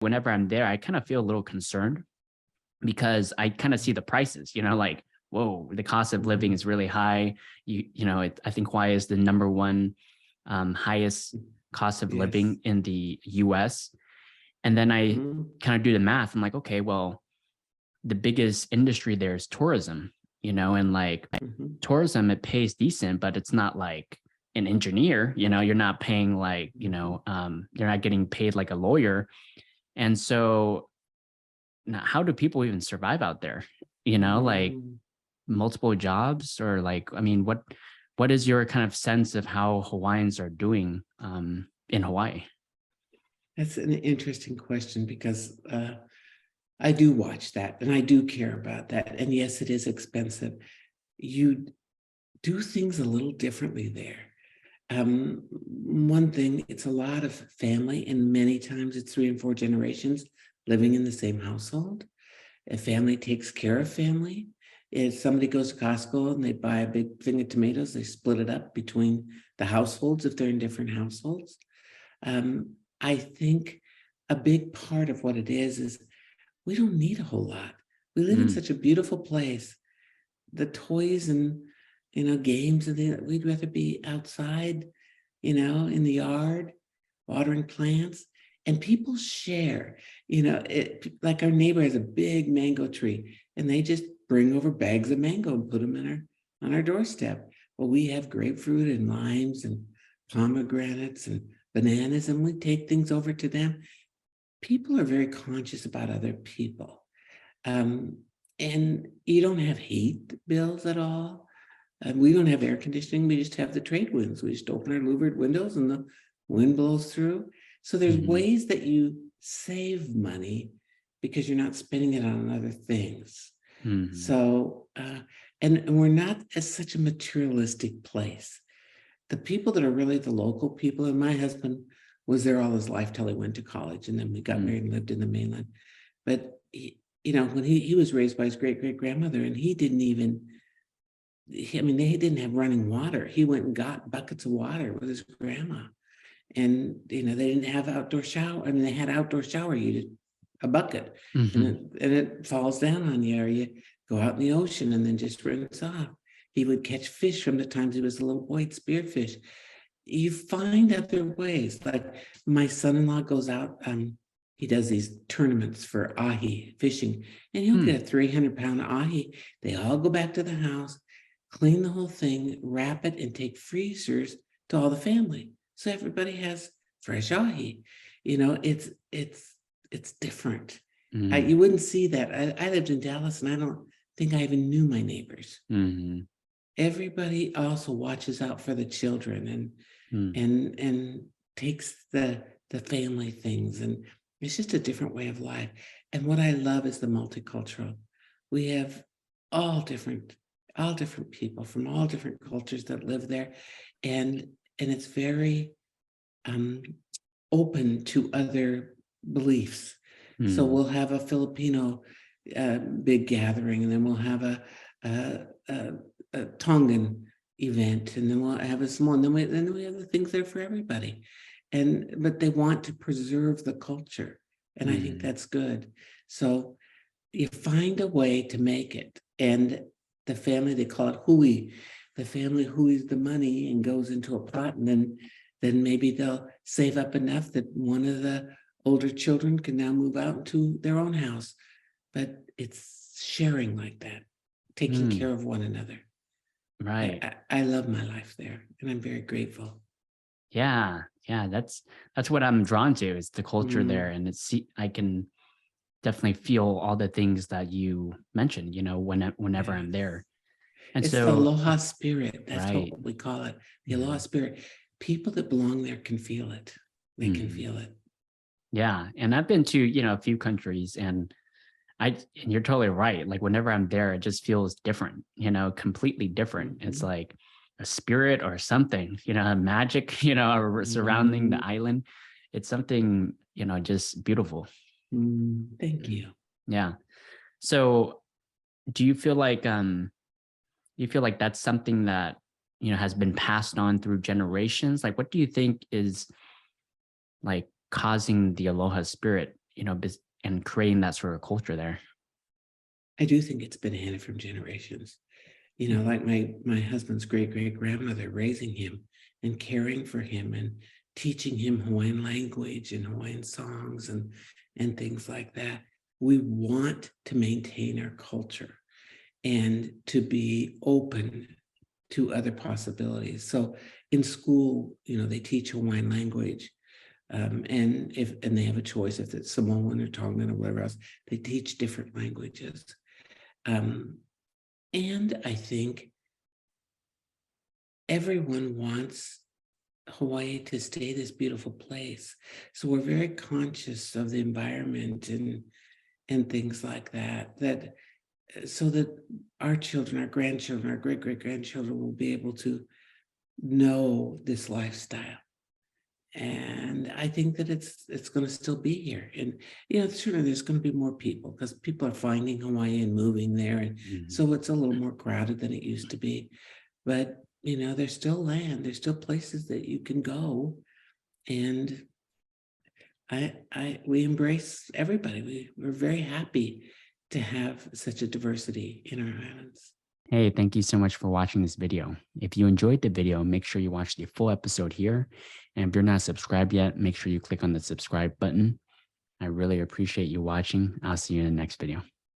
whenever I'm there, I kind of feel a little concerned because I kind of see the prices, like, whoa, the cost of living is really high. I think Hawaii is the number one highest cost of Yes. living in the US. And then I kind of do the math. I'm like, okay, well, the biggest industry there is tourism, and like tourism, it pays decent, but it's not like an engineer, you're not paying like, you're not getting paid like a lawyer. And so now, how do people even survive out there? Like multiple jobs, or like, I mean, what is your kind of sense of how Hawaiians are doing in Hawaii? That's an interesting question because I do watch that and I do care about that. And yes, it is expensive. You do things a little differently there. One thing, it's a lot of family, and many times it's 3 and 4 generations living in the same household. A family takes care of family. If somebody goes to Costco and they buy a big thing of tomatoes, they split it up between the households if they're in different households. I think a big part of what it is we don't need a whole lot. We live in such a beautiful place. The toys and games and we'd rather be outside, in the yard, watering plants, and people share. Like our neighbor has a big mango tree, and they just bring over bags of mango and put them on our doorstep. Well, we have grapefruit and limes and pomegranates and bananas, and we take things over to them. People are very conscious about other people. And you don't have heat bills at all. We don't have air conditioning. We just have the trade winds. We just open our louvered windows and the wind blows through. So there's ways that you save money because you're not spending it on other things. So, and we're not as such a materialistic place. The people that are really the local people, and my husband was there all his life till he went to college, and then we got married and lived in the mainland. But when he was raised by his great-great-grandmother, and he didn't even, they didn't have running water. He went and got buckets of water with his grandma. And, they didn't have outdoor shower. They had outdoor shower heated, a bucket, and it falls down on you, or you go out in the ocean and then just rinse off. He would catch fish from the times he was a little white spearfish. You find other ways. Like my son-in-law goes out, he does these tournaments for ahi fishing, and he'll get a 300-pound ahi. They all go back to the house, clean the whole thing, wrap it, and take freezers to all the family. So everybody has fresh ahi. It's different. You wouldn't see that. I lived in Dallas, and I don't think I even knew my neighbors. Everybody also watches out for the children and takes the family things, and it's just a different way of life. And what I love is the multicultural. We have all different people from all different cultures that live there, and it's very open to other beliefs. So we'll have a Filipino big gathering, and then we'll have a Tongan event, and then we'll have a small, and then we have the things there for everybody. But they want to preserve the culture, and I think that's good. So you find a way to make it, and the family, they call it hui. The family hui's the money and goes into a pot, and then maybe they'll save up enough that one of the older children can now move out into their own house. But it's sharing like that, taking care of one another. Right. I love my life there, and I'm very grateful. Yeah. That's what I'm drawn to, is the culture there, and I can definitely feel all the things that you mentioned. Whenever I'm there, and it's so the aloha spirit. That's right. what we call it. The aloha spirit. People that belong there can feel it. They can feel it. Yeah, and I've been to a few countries, and you're totally right. Like whenever I'm there, it just feels different. Completely different. It's like a spirit or something. A magic. Surrounding the island. It's something just beautiful. Thank you. Yeah. So, do you feel like that's something that has been passed on through generations? Like, what do you think is like causing the aloha spirit and creating that sort of culture there. I do think it's been handed from generations. Like my husband's great-great-grandmother raising him and caring for him and teaching him Hawaiian language and Hawaiian songs and things like that. We want to maintain our culture and to be open to other possibilities. So in school, they teach Hawaiian language. And they have a choice if it's Samoan or Tongan or whatever else, they teach different languages. And I think everyone wants Hawaii to stay this beautiful place. So we're very conscious of the environment and things like that, so that our children, our grandchildren, our great-great-grandchildren will be able to know this lifestyle. And I think that it's going to still be here. And, certainly there's going to be more people because people are finding Hawaii and moving there. And so it's a little more crowded than it used to be. But, there's still land, there's still places that you can go. And we embrace everybody. We're very happy to have such a diversity in our islands. Hey, thank you so much for watching this video. If you enjoyed the video, make sure you watch the full episode here. And if you're not subscribed yet, make sure you click on the subscribe button. I really appreciate you watching. I'll see you in the next video.